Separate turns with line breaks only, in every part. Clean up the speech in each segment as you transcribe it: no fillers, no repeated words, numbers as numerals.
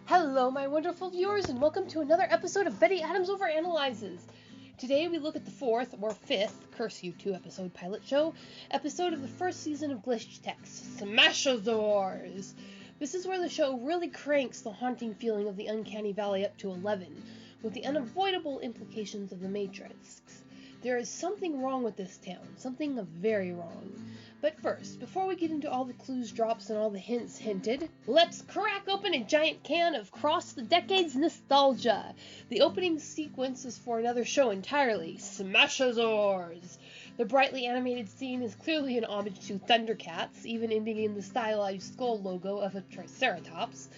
Hello, my wonderful viewers, and welcome to another episode of Betty Adams Over Analyzes. Today we look at the fourth, or fifth, curse you, 2-episode pilot show, episode of the first season of Glitch Text, Smashozaurs. This is where the show really cranks the haunting feeling of the uncanny valley up to 11, with the unavoidable implications of the Matrix. There is something wrong with this town, something very wrong. But first, before we get into all the clues drops and all the hints hinted, let's crack open a giant can of Cross the Decades nostalgia. The opening sequence is for another show entirely, Smashozaurs. The brightly animated scene is clearly an homage to Thundercats, even ending in the stylized skull logo of a Triceratops.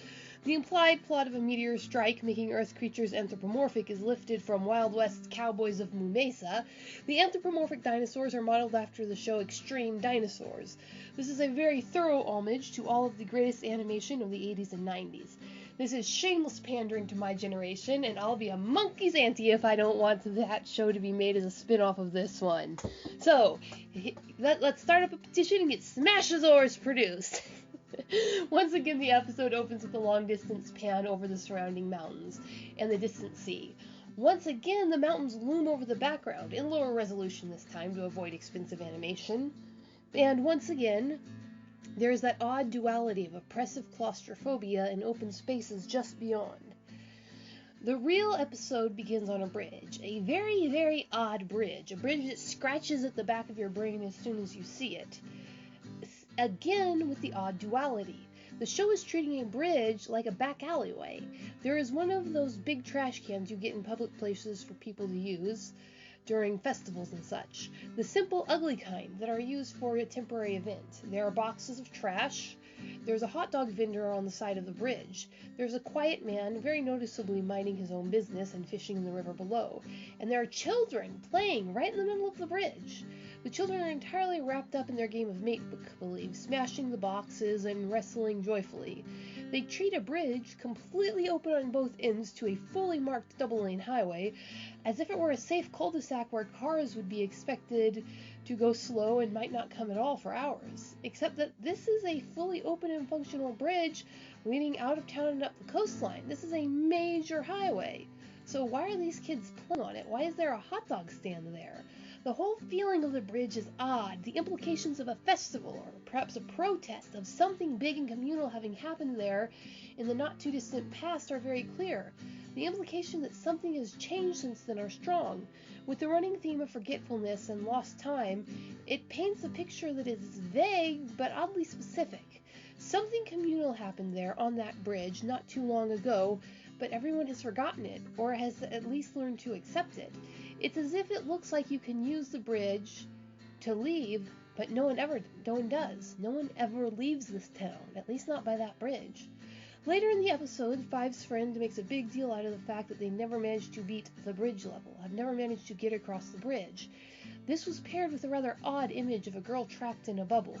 The implied plot of a meteor strike making Earth creatures anthropomorphic is lifted from Wild West Cowboys of Moo Mesa. The anthropomorphic dinosaurs are modeled after the show Extreme Dinosaurs. This is a very thorough homage to all of the greatest animation of the 80s and 90s. This is shameless pandering to my generation, and I'll be a monkey's auntie if I don't want that show to be made as a spin-off of this one. So, let's start up a petition and get Smashozaurs produced. Once again, the episode opens with a long-distance pan over the surrounding mountains and the distant sea. Once again, the mountains loom over the background, in lower resolution this time to avoid expensive animation. And once again, there is that odd duality of oppressive claustrophobia and open spaces just beyond. The real episode begins on a bridge, a very, very odd bridge, a bridge that scratches at the back of your brain as soon as you see it. Again, with the odd duality. The show is treating a bridge like a back alleyway. There is one of those big trash cans you get in public places for people to use during festivals and such. The simple, ugly kind that are used for a temporary event. There are boxes of trash. There's a hot dog vendor on the side of the bridge. There's a quiet man, very noticeably minding his own business and fishing in the river below. And there are children playing right in the middle of the bridge. The children are entirely wrapped up in their game of make-believe, smashing the boxes and wrestling joyfully. They treat a bridge, completely open on both ends to a fully marked double-lane highway, as if it were a safe cul-de-sac where cars would be expected to go slow and might not come at all for hours. Except that this is a fully open and functional bridge leading out of town and up the coastline. This is a major highway. So why are these kids playing on it? Why is there a hot dog stand there? The whole feeling of the bridge is odd. The implications of a festival, or perhaps a protest of something big and communal having happened there in the not-too-distant past are very clear. The implication that something has changed since then are strong. With the running theme of forgetfulness and lost time, it paints a picture that is vague but oddly specific. Something communal happened there on that bridge not too long ago, but everyone has forgotten it, or has at least learned to accept it. It's as if it looks like you can use the bridge to leave, but no one does. No one ever leaves this town, at least not by that bridge. Later in the episode, Five's friend makes a big deal out of the fact that they never managed to beat the bridge level. I've never managed to get across the bridge. This was paired with a rather odd image of a girl trapped in a bubble.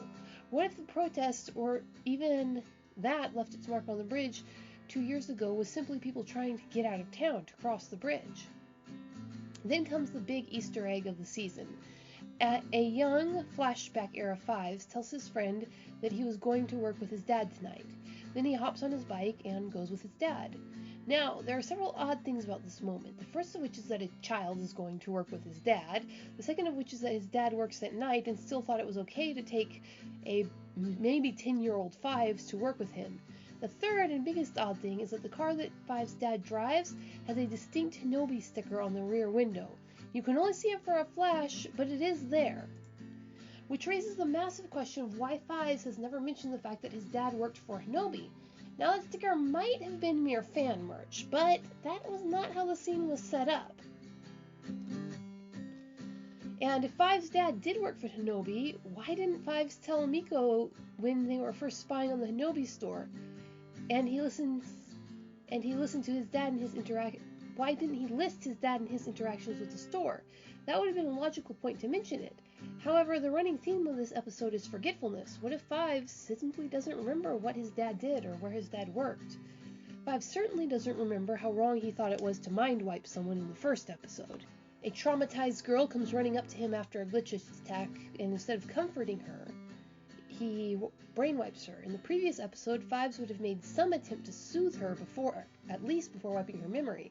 What if the protest, or even that, left its mark on the bridge 2 years ago was simply people trying to get out of town to cross the bridge? Then comes the big Easter egg of the season. A young flashback-era Fives tells his friend that he was going to work with his dad tonight. Then he hops on his bike and goes with his dad. Now, there are several odd things about this moment. The first of which is that a child is going to work with his dad. The second of which is that his dad works at night and still thought it was okay to take a maybe 10-year-old Fives to work with him. The third and biggest odd thing is that the car that Five's dad drives has a distinct Hinobi sticker on the rear window. You can only see it for a flash, but it is there. Which raises the massive question of why Fives has never mentioned the fact that his dad worked for Hinobi. Now, that sticker might have been mere fan merch, but that was not how the scene was set up. And if Fives' dad did work for Hinobi, why didn't Fives tell Miko when they were first spying on the Hinobi store? And he listened to his dad and his why didn't he list his dad and his interactions with the store? That would have been a logical point to mention it. However, the running theme of this episode is forgetfulness. What if Fives simply doesn't remember what his dad did or where his dad worked? Fives certainly doesn't remember how wrong he thought it was to mind wipe someone in the first episode. A traumatized girl comes running up to him after a glitch attack, and instead of comforting her, he brainwipes her. In the previous episode, Fives would have made some attempt to soothe her at least before wiping her memory.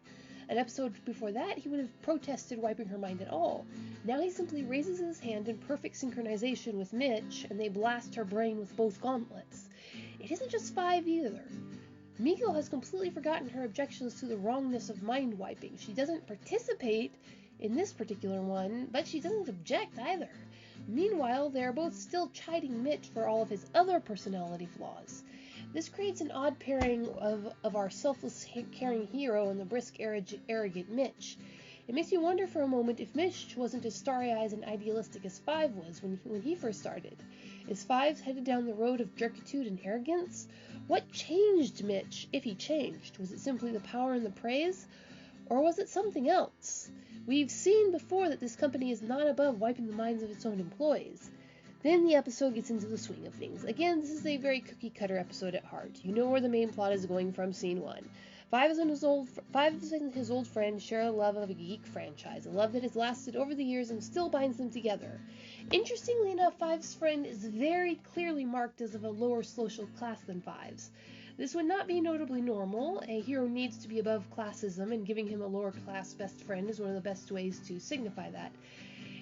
An episode before that, he would have protested wiping her mind at all. Now he simply raises his hand in perfect synchronization with Mitch, and they blast her brain with both gauntlets. It isn't just Five either. Miko has completely forgotten her objections to the wrongness of mind wiping. She doesn't participate in this particular one, but she doesn't object either. Meanwhile, they are both still chiding Mitch for all of his other personality flaws. This creates an odd pairing of our selfless, caring hero and the brisk, arrogant Mitch. It makes you wonder for a moment if Mitch wasn't as starry-eyed and idealistic as Five was when he first started. Is Five headed down the road of jerkitude and arrogance? What changed Mitch, if he changed? Was it simply the power and the praise? Or was it something else? We've seen before that this company is not above wiping the minds of its own employees. Then the episode gets into the swing of things. Again, this is a very cookie-cutter episode at heart. You know where the main plot is going from scene one. Fives and his old friend share a love of a geek franchise, a love that has lasted over the years and still binds them together. Interestingly enough, Fives' friend is very clearly marked as of a lower social class than Fives. This would not be notably normal. A hero needs to be above classism, and giving him a lower class best friend is one of the best ways to signify that.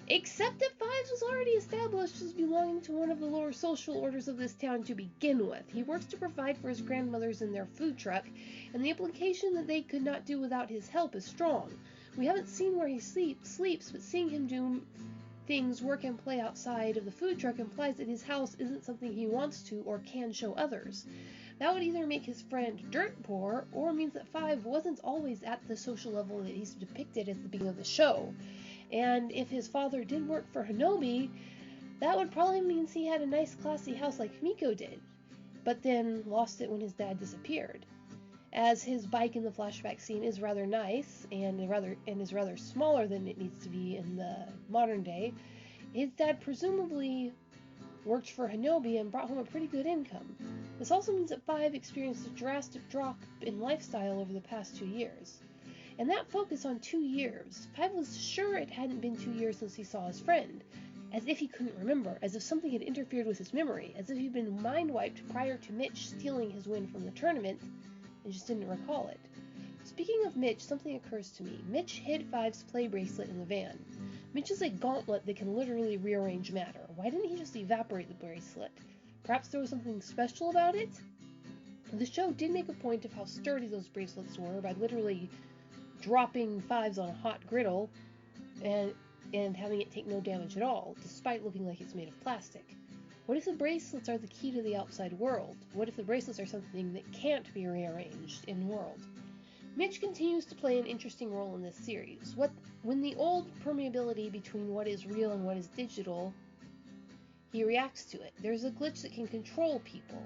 Except that Fives was already established as belonging to one of the lower social orders of this town to begin with. He works to provide for his grandmothers in their food truck, and the implication that they could not do without his help is strong. We haven't seen where he sleeps, but seeing him do things, work and play outside of the food truck implies that his house isn't something he wants to or can show others. That would either make his friend dirt poor, or means that Five wasn't always at the social level that he's depicted at the beginning of the show. And if his father did work for Hinobi, that would probably mean he had a nice classy house like Miko did, but then lost it when his dad disappeared. As his bike in the flashback scene is rather nice and is rather smaller than it needs to be in the modern day, his dad presumably worked for Hinobi and brought home a pretty good income. This also means that Five experienced a drastic drop in lifestyle over the past 2 years. And that focus on 2 years, Five was sure it hadn't been 2 years since he saw his friend, as if he couldn't remember, as if something had interfered with his memory, as if he'd been mind-wiped prior to Mitch stealing his win from the tournament, and just didn't recall it. Speaking of Mitch, something occurs to me. Mitch hid Five's play bracelet in the van. Mitch is a gauntlet that can literally rearrange matter. Why didn't he just evaporate the bracelet? Perhaps there was something special about it? The show did make a point of how sturdy those bracelets were by literally dropping Fives on a hot griddle and having it take no damage at all, despite looking like it's made of plastic. What if the bracelets are the key to the outside world? What if the bracelets are something that can't be rearranged in the world? Mitch continues to play an interesting role in this series. When the old permeability between what is real and what is digital, he reacts to it. There's a glitch that can control people.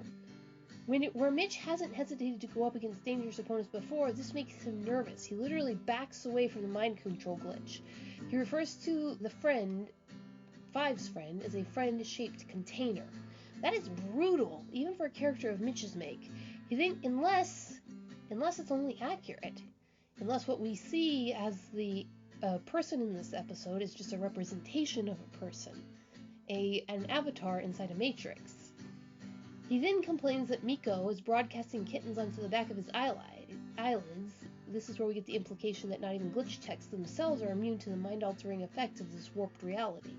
Where Mitch hasn't hesitated to go up against dangerous opponents before, this makes him nervous. He literally backs away from the mind control glitch. He refers to the friend, Five's friend, as a friend-shaped container. That is brutal, even for a character of Mitch's make. You think, unless it's only accurate. Unless what we see as the person in this episode is just a representation of a person. An avatar inside a matrix. He then complains that Miko is broadcasting kittens onto the back of his eyelids. This is where we get the implication that not even glitch techs themselves are immune to the mind-altering effects of this warped reality.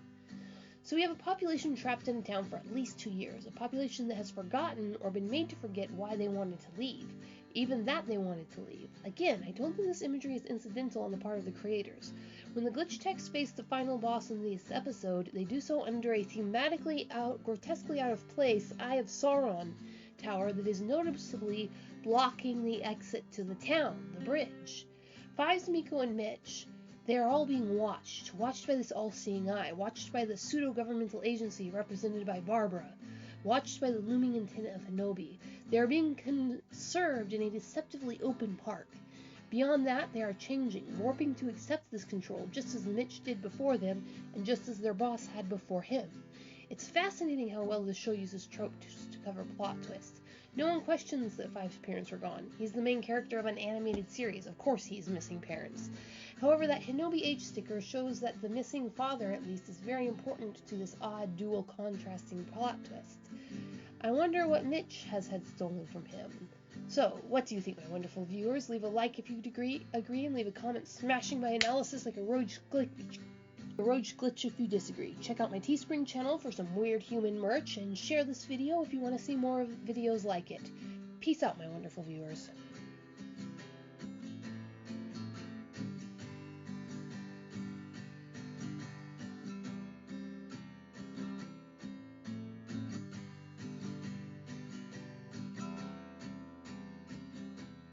So we have a population trapped in a town for at least 2 years, a population that has forgotten or been made to forget why they wanted to leave, even that they wanted to leave. Again, I don't think this imagery is incidental on the part of the creators. When the glitch techs face the final boss in this episode, they do so under a grotesquely out of place Eye of Sauron tower that is noticeably blocking the exit to the town, the bridge. Fives, Miko, and Mitch, they are all being watched by this all-seeing eye, watched by the pseudo-governmental agency represented by Barbara, watched by the looming antenna of Hinobi. They are being conserved in a deceptively open park. Beyond that, they are changing, warping to accept this control, just as Mitch did before them, and just as their boss had before him. It's fascinating how well the show uses tropes to cover plot twists. No one questions that Five's parents were gone. He's the main character of an animated series. Of course he's missing parents. However, that Hinobi H sticker shows that the missing father, at least, is very important to this odd, dual, contrasting plot twist. I wonder what Mitch has had stolen from him. So, what do you think, my wonderful viewers? Leave a like if you agree, and leave a comment smashing my analysis like a roach glitch if you disagree. Check out my Teespring channel for some weird human merch, and share this video if you want to see more videos like it. Peace out, my wonderful viewers.